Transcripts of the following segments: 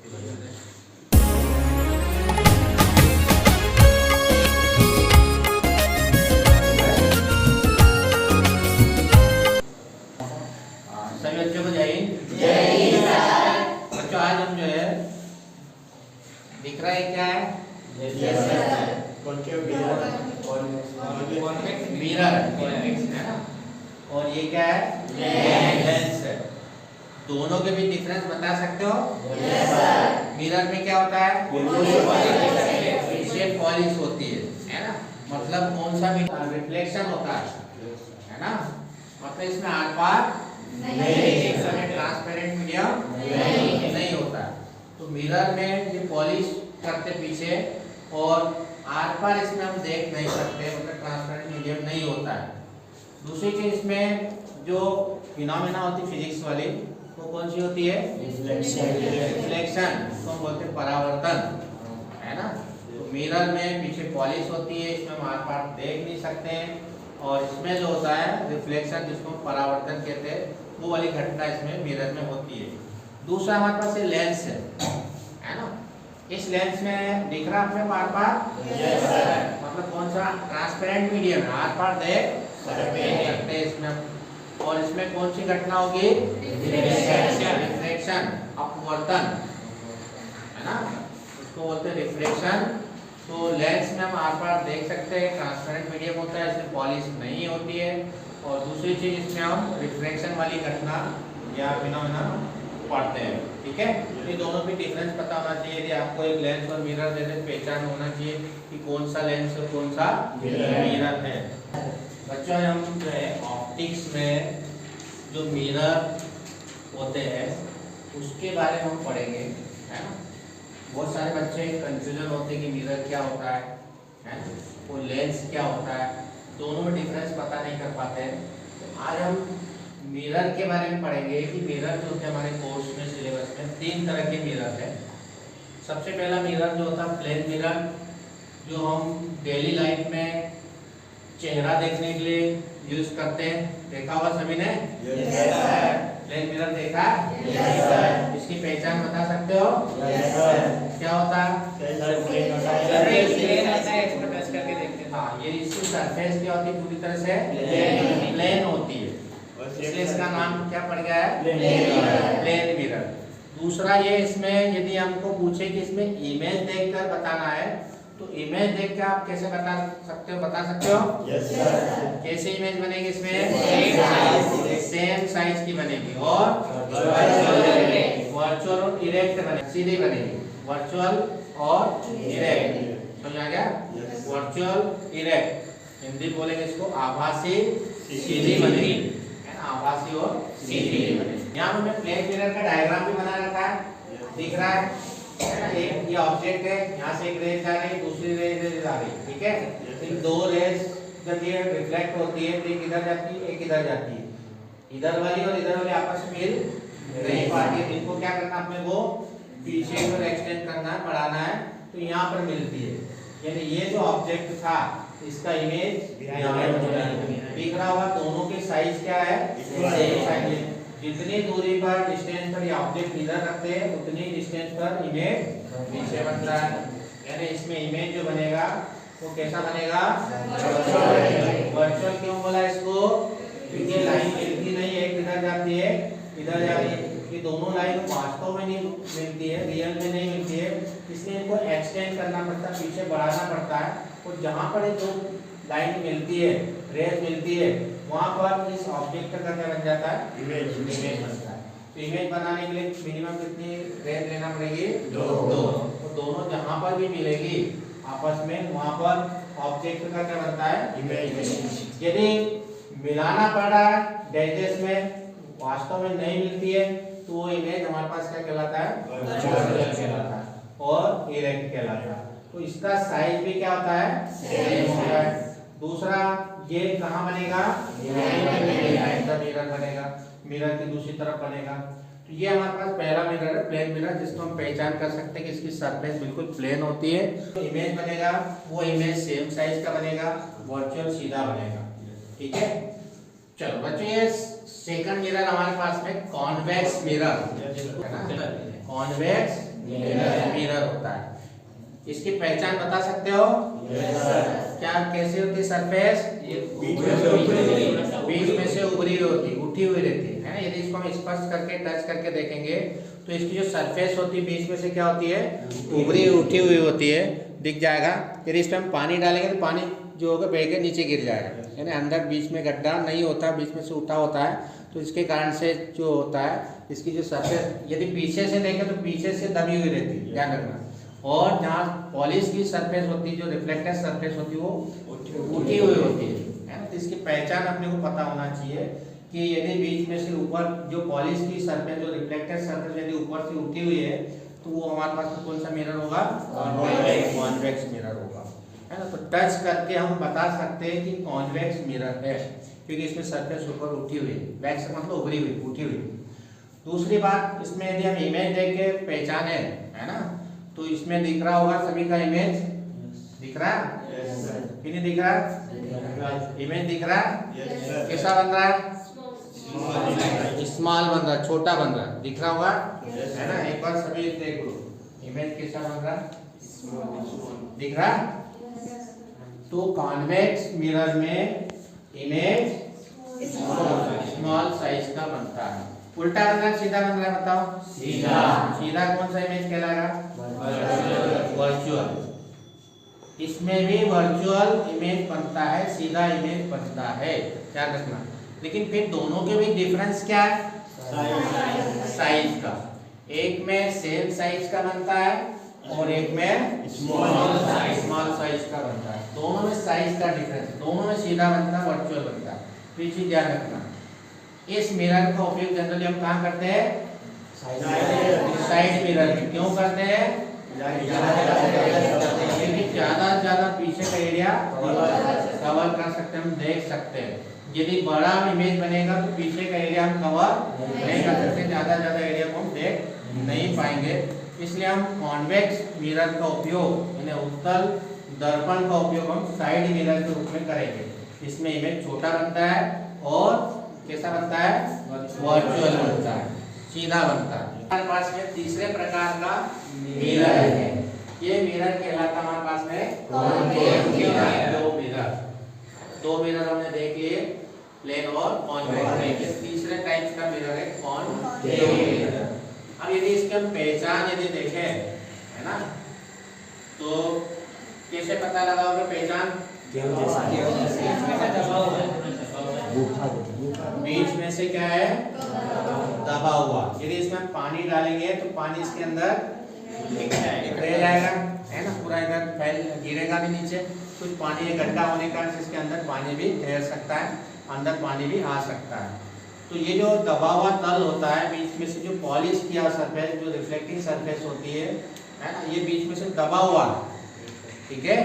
सभी बच्चों को जय हिंद। बच्चों आज हम जो है दिख रहा है क्या है? मिरर है ना, और ये क्या है? लेंस है। दोनों के बीच डिफरेंस बता सकते हो? मिरर में क्या होता है? पीछे पॉलिश होती है ना, मतलब कौन सा रिफ्लेक्शन होता है ना, मतलब इसमें आर पार ट्रांसपेरेंट मीडियम नहीं होता। तो मिरर में ये पॉलिश करते पीछे, और आर पार इसमें हम देख नहीं सकते, मतलब ट्रांसपेरेंट मीडियम नहीं होता है। दूसरी चीज इसमें जो फिनोमेना होती है फिजिक्स वाली, वो कौन सी होती है? रिफ्लेक्शन, तो हम बोलते हैं परावर्तन, है ना। तो मिरर में पीछे पॉलिश होती है, इसमें हम आर पार देख नहीं सकते हैं, और इसमें जो होता है रिफ्लेक्शन, जिसको हम परावर्तन कहते हैं, वो वाली घटना इसमें मिरर में होती है। दूसरा हमारे पास ये लेंस है ना। इस लेंस में दिख रहा है आर पार, मतलब कौन सा? ट्रांसपेरेंट मीडियम है, आर पार देख सकते हैं इसमें। और इसमें कौन सी घटना होगी? रिफ्लेक्शन, अपवर्तन, है ना, इसको बोलते हैं रिफ्लेक्शन। तो लेंस में हम आर पार देख सकते हैं, ट्रांसपेरेंट मीडियम होता है, इसमें पॉलिश नहीं होती है। और दूसरी चीज इसमें हम रिफ्लेक्शन वाली घटना या फिनोमेना पढ़ते हैं, ठीक है। ये दोनों भी डिफरेंस पता होना चाहिए। यदि आपको एक लेंस और मिरर दे दे, पहचान होना चाहिए कि कौन सा लेंस और कौन सा मिरर है। बच्चों हम जो है ऑप्टिक्स में जो मिरर होते हैं उसके बारे में हम पढ़ेंगे, है ना। बहुत सारे बच्चे कंफ्यूजन होते हैं कि मिरर क्या होता है वो लेंस क्या होता है, दोनों में डिफरेंस पता नहीं कर पाते हैं। तो आज हम मिरर के बारे में पढ़ेंगे कि मिरर जो होते हैं हमारे कोर्स में, सिलेबस में 3 तरह के मिरर है। सबसे पहला मिरर जो होता है प्लेन मिरर, जो हम डेली लाइफ में चेहरा देखने के लिए यूज करते हैं। देखा होगा सभी ने? प्लेन मिरर देखा? इसकी पहचान बता सकते हो? क्या होता है? हाँ, ये इसकी सरफेस क्या होती है? पूरी तरह से प्लेन होती है, इसलिए इसका नाम क्या पड़ गया है? Plane mirror. दूसरा ये, इसमें यदि हमको पूछे कि इसमें इमेज देखकर बताना है, तो इमेज देख के आप कैसे बता सकते हो? Yes, कैसे इमेज बनेगी इसमें? सेम साइज की बनेगी, और वर्चुअल और इरेक्ट बनेगी, सीधी बनेगी। वर्चुअल और इरेक्ट, समझ आ गया? वर्चुअल इरेक्ट, हिंदी बोलेंगे इसको आभासी सीधी बनेगी, है ना, आभासी और सीधी बनेगी। यहाँ हमने प्लेन मिरर का डायग्राम भी बना रखा है, दिख रहा है ना। एक ये ऑब्जेक्ट है, यहाँ से एक रेज जा रही है, दूसरी रेज आ रही है, ठीक है। इन दो रेज जब ये रिफ्लेक्ट होती है, तो एक इधर जाती है, एक इधर जाती है। इधर वाली और इधर वाली आपस में मिल नहीं पाती है, इनको क्या करना अपने को? पीछे की ओर एक्सटेंड करना है, बढ़ाना है, तो यहाँ पर मिलती है। यानी ये जो ऑब्जेक्ट था, इसका इमेज दिख रहा होगा। दोनों के साइज क्या है? Same size. जितनी दूरी पर डिस्टेंस पर ये ऑब्जेक्ट इधर रखते हैं, उतनी डिस्टेंस पर इमेज पीछे बनता है। यानी इसमें इमेज जो बनेगा वो कैसा बनेगा? वर्चुअल क्यों बोला इसको? क्योंकि लाइन मिलती नहीं है, एक इधर जाती है, इधर जाती है। ये दोनों लाइन वास्तव में नहीं मिलती है, रियल में नहीं मिलती है, इसलिए इनको एक्सटेंड करना पड़ता है, पीछे बढ़ाना पड़ता है। और जहाँ पर जो लाइन मिलती है, रेज मिलती है, वहाँ पर इस ऑब्जेक्ट का क्या बन जाता है? इमेज बनता है। तो इमेज बनाने के लिए मिनिमम कितनी रेज लेना पड़ेगी? 2। तो दोनों जहाँ पर भी मिलेगी आपस में, वहाँ पर ऑब्जेक्ट का क्या बनता है? इमेज। यदि मिलाना पड़ रहा है डैशेस में, वास्तव में नहीं मिलती है, तो वो इमेज हमारे पास क्या कहलाता है? कहलाता है, और इरेक्ट कहलाता है। तो इसका साइज भी क्या होता है? सेम होता है। दूसरा, ये कहाँ बनेगा? मिरर बनेगा, मिरर की दूसरी तरफ बनेगा। तो ये हमारे पास पहला मिरर है, प्लेन मिरर, जिसको हम पहचान कर सकते हैं कि इसकी सरफेस बिल्कुल प्लेन होती है। तो इमेज बनेगा, वो इमेज सेम साइज का बनेगा, वर्चुअल सीधा बनेगा, ठीक है। चलो बच्चों, ये सेकंड मिरर हमारे पास में कॉन्वेक्स मिरर है ना। कॉन्वेक्स मिरर होता है। इसकी पहचान बता सकते हो? क्या कैसे होती है सरफेस? बीच में से उभरी हुई होती, उठी हुई रहती है ना। यदि इसको हम स्पर्श करके टच करके देखेंगे तो इसकी जो सरफेस होती है बीच में से क्या होती है? उभरी उठी हुई होती है, दिख जाएगा। यदि इसमें हम पानी डालेंगे तो पानी जो होगा बह के नीचे गिर जाएगा, यानी अंदर बीच में गड्ढा नहीं होता, बीच में से उठा होता है। तो इसके कारण से जो होता है इसकी जो सरफेस यदि पीछे से देखें तो पीछे से दबी हुई रहती है, ध्यान रखना। और जहाँ पॉलिश की सरफेस होती है, जो रिफ्लेक्टेड सरफेस होती है वो उठी हुई होती है ना। तो इसकी पहचान अपने को पता होना चाहिए कि यदि बीच में से ऊपर जो पॉलिश की सरफेस, जो रिफ्लेक्टेड सरफेस यदि ऊपर से उठी हुई है तो वो हमारे पास में कौन सा मिरर होगा? कॉन्वेक्स मिरर होगा, है ना। तो टच करके हम बता सकते हैं कि कॉन्वेक्स मिरर है, क्योंकि इसमें सरफेस ऊपर उठी हुई है। वैक्स मतलब उभरी हुई, उठी हुई। दूसरी बात, इसमें यदि हम इमेज देख के पहचाने, है ना, तो इसमें दिख रहा होगा सभी का इमेज दिख रहा है कि नहीं दिख रहा? इमेज दिख रहा है? कैसा बन रहा है? स्मॉल बन रहा है, छोटा बन रहा है, दिख रहा होगा, है ना। एक बार सभी देख लो, इमेज कैसा बन रहा है? दिख रहा? तो कॉन्वेक्स मिरर में इमेज स्मॉल साइज का बनता है। उल्टा बन रहा है, सीधा बन रहा है? बताओ। सीधा। सीधा कौन सा इमेज कहलाएगा? वर्चुअल। इसमें भी वर्चुअल इमेज बनता है, सीधा इमेज बनता है, ध्यान रखना। लेकिन फिर दोनों के भी डिफरेंस क्या है? साइज का। एक में सेम साइज का बनता है और एक में स्मॉल साइज का बनता है। दोनों में साइज का डिफरेंस, दोनों में सीधा बनता है, वर्चुअल बनता है। तो ये चीज ध्यान रखना। इस मिरर का उपयोग जनरली हम कहाँ करते हैं? साइड मिरर में। क्यों करते हैं? क्योंकि ज्यादा से ज्यादा पीछे का एरिया कवर कर सकते हैं, हम देख सकते हैं। यदि बड़ा इमेज बनेगा तो पीछे का एरिया हम कवर नहीं कर सकते, ज्यादा एरिया को हम देख नहीं पाएंगे। इसलिए हम कॉन्वेक्स मिरर का उपयोग, यानी उत्तल दर्पण का उपयोग हम साइड मिरर के रूप में करेंगे। इसमें इमेज छोटा बनता है और कैसा बनता है? वर्चुअल बनता है, सीधा बनता है। हमारे पास में तीसरे प्रकार का मिरर है। ये मिरर कहलाता है हमारे पास में दो मिरर हमने देख लिए, प्लेन और कॉन्वेक्स। तीसरे टाइप का मिरर है कॉन्वेक्स मिरर। अब यदि इसकी हम पहचान यदि देखें, है ना, तो कैसे पता लगाओगे पहचान? बीच में से क्या है? दबा हुआ। यदि इसमें पानी डालेंगे तो पानी इसके अंदर रह जाएगा, है ना, पूरा इधर फैल गिरेगा भी नीचे। कुछ पानी इकट्ठा होने के कारण इसके अंदर पानी भी ठहर सकता है, अंदर पानी भी आ सकता है। तो ये जो दबा हुआ तल होता है, बीच में से जो पॉलिश किया सरफेस, जो रिफ्लेक्टिंग सरफेस होती है ना, ये बीच में से दबा हुआ, ठीक है।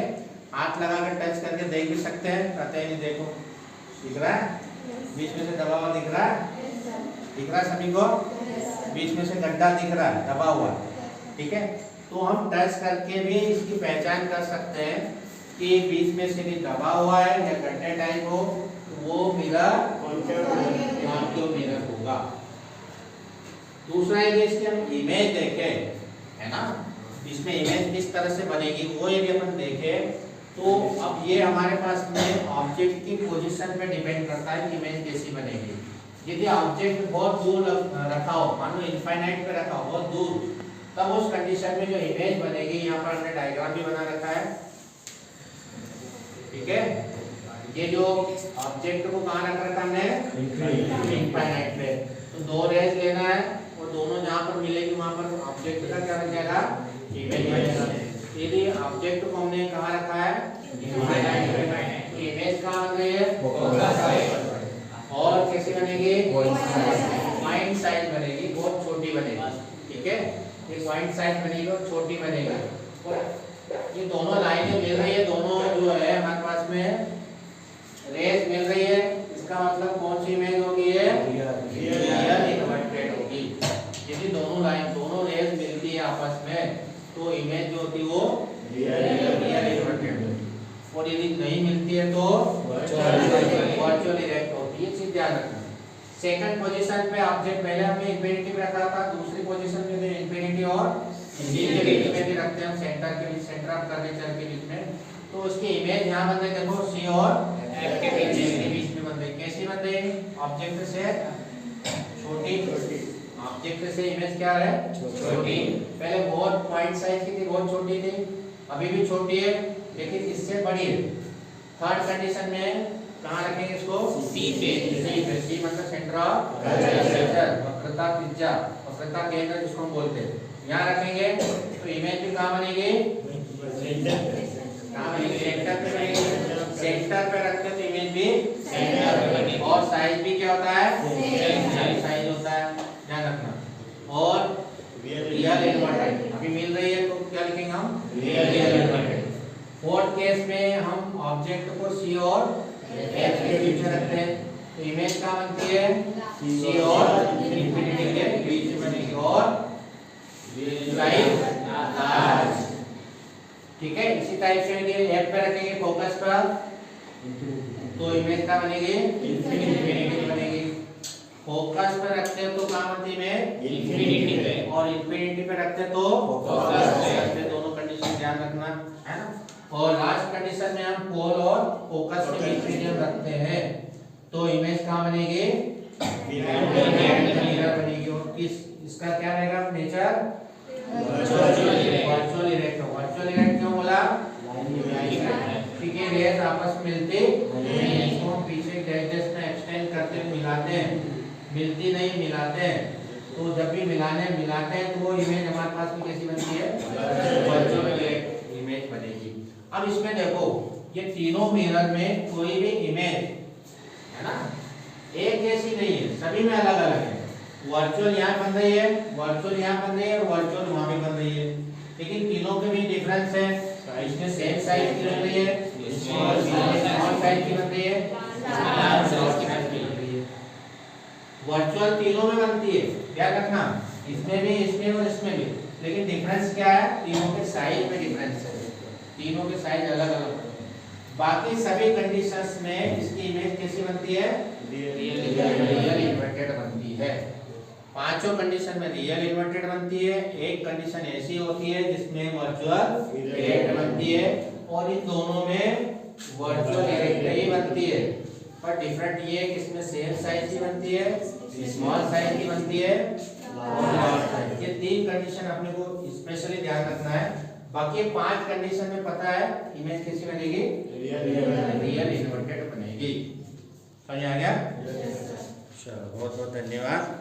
हाथ लगा कर टच करके देख भी सकते हैं, कहते हैं नहीं, देखो दिख रहा है, बीच में से दबा हुआ दिख रहा है, दिख रहा है सभी को, बीच में से गड्ढा दिख रहा है दबा हुआ, ठीक है। तो हम टच करके भी इसकी पहचान कर सकते हैं कि बीच में से भी दबा हुआ है या गड्ढे टाइप हो, वो मिरर कॉन्वेक्स मिरर होगा। दूसरा यदि इसकी हम इमेज देखें, है ना, इसमें इमेज किस तरह से बनेगी वो यदि अपन देखें, तो अब ये हमारे पास में ऑब्जेक्ट की पोजीशन पे डिपेंड करता है कि इमेज कैसी बनेगी। यदि ऑब्जेक्ट बहुत दूर रखा हो, मान लो इनफाइनाइट पे रखा हो बहुत दूर, तब उस कंडीशन में जो इमेज बनेगी, यहाँ पर हमने डायग्राम भी बना रखा है, ठीक है। ये जो ऑब्जेक्ट को कहाँ रख रखा हमने? इनफाइनाइट पे। तो दो रेज लेना है और दोनों जहाँ पर मिलेगी वहाँ पर ऑब्जेक्ट का क्या बन जाएगा? इमेज बनेगा। यदि ऑब्जेक्ट को हमने कहाँ रखा है? इनफाइनाइट पे। इमेज कहाँ बन रही है? और कैसे बनेगी? पॉइंट साइज बनेगी, बहुत छोटी बनेगी, ठीक है। ये पॉइंट साइज बनेगी और छोटी बनेगी। और ये दोनों लाइनें मिल रही है, दोनों जो है हमारे पास में रेज मिल रही है, इसका मतलब कौन सी इमेज होगी? रियल इन्वर्टेड होगी। यदि दोनों लाइन, दोनों रेज मिलती है आपस में, तो इमेज जो होती है वो रियल इन्वर्टेड होगी। और यदि नहीं मिलती है तो वर्चुअल इरेक्ट होती है। ये चीज ध्यान रखना। सेकंड पोजीशन पे ऑब्जेक्ट पहले हमने इंफिनिटी पे रखा था, दूसरी पोजीशन पे भी इंफिनिटी और इंफिनिटी में भी रखते हैं हम सेंटर के बीच, सेंटर ऑफ कर्वेचर के बीच में। तो उसकी इमेज यहाँ बन रही है, देखो सी और एफ के बीच में बन रही। कैसी बन रही? ऑब्जेक्ट से छोटी, ऑब्जेक्ट से इमेज क्या है? छोटी। पहले बहुत पॉइंट साइज की थी, बहुत छोटी थी, अभी भी छोटी है लेकिन इससे बड़ी है। थर्ड कंडीशन में कहाँ रखेंगे इसको? सी पे। सी मतलब सेंटर ऑफ कर्वेचर, वक्रता त्रिज्या, वक्रता केंद्र जिसको हम बोलते हैं, यहाँ रखेंगे तो इमेज भी कहाँ बनेगी? कहाँ बनेगी? सेंटर पे बनेगी। सेंटर पे रखते तो इमेज भी सेंटर पे बनेगी। और साइज भी क्या होता है? सेम साइज होता है, ध्यान रखना। और रियल इन्वर्टेड अभी मिल रही है तो क्या लिखेंगे हम? Real inverted. फोर्थ केस में हम ऑब्जेक्ट को सी और एफ के बीच में रखते हैं तो इमेज क्या बनती है? सी और इंफिनिटी के बीच में बनेगी और लार्ज। ठीक है, इसी टाइप से एफ पे रखेंगे फोकस पर तो इमेज क्या बनेगी? इंफिनिटी बनेगी। फोकस पे रखते हैं तो कहाँ बनती है? इंफिनिटी पे। और इंफिनिटी पे रखते हैं तो फोकस पे। दोनों कंडीशन ध्यान रखना है ना। और लास्ट कंडीशन में हम पोल और फोकस के बीच में जब रखते हैं तो इमेज कहाँ बनेगी? मिरर बनेगी। और इसका क्या रहेगा nature? Virtual erect. Virtual erect क्यों बोला? ठीक है, रेज आपस में मिलती नहीं, इसको हम पीछे डैश में एक्सटेंड करते हुए मिलाते हैं, मिलती नहीं मिलाते हैं। तो जब भी मिलाते हैं तो वो इमेज हमारे पास में कैसी बनती है? वर्चुअल इरेक्ट इमेज बनेगी। अब इसमें देखो ये तीनों मिरर में कोई भी इमेज है ना एक जैसी नहीं है, सभी में अलग अलग है। वर्चुअल यहाँ बन रही है, वर्चुअल यहाँ बन रही है और वर्चुअल वहाँ भी बन रही है, लेकिन तीनों के भी डिफरेंस है। इसमें सेम साइज की बन रही है, स्मॉल साइज की बन रही है, लार्ज साइज की बन रही है। वर्चुअल तीनों में बनती है, क्या रखना, इसमें भी, इसमें और इसमें भी, लेकिन डिफरेंस क्या है? तीनों के साइज में डिफरेंस है, तीनों के साइज अलग अलग होते हैं। बाकी सभी कंडीशंस में इसकी इमेज कैसी बनती है? रियल इन्वर्टेड बनती है। पांचों कंडीशन में रियल इन्वर्टेड बनती है। एक कंडीशन ऐसी होती है जिसमें वर्चुअल इरेक्ट बनती है और इन दोनों में वर्चुअल इरेक्ट ही बनती है, पर डिफरेंट ये है कि इसमें सेम साइज की बनती है, स्मॉल साइज की बनती है और लार्ज साइज। ये तीन कंडीशन अपने को स्पेशली ध्यान रखना है। बाकी 5 कंडीशन में पता है इमेज कैसी बनेगी? रियल इन्वर्टेड बनेगी। समझ आ गया? चलो बहुत बहुत धन्यवाद।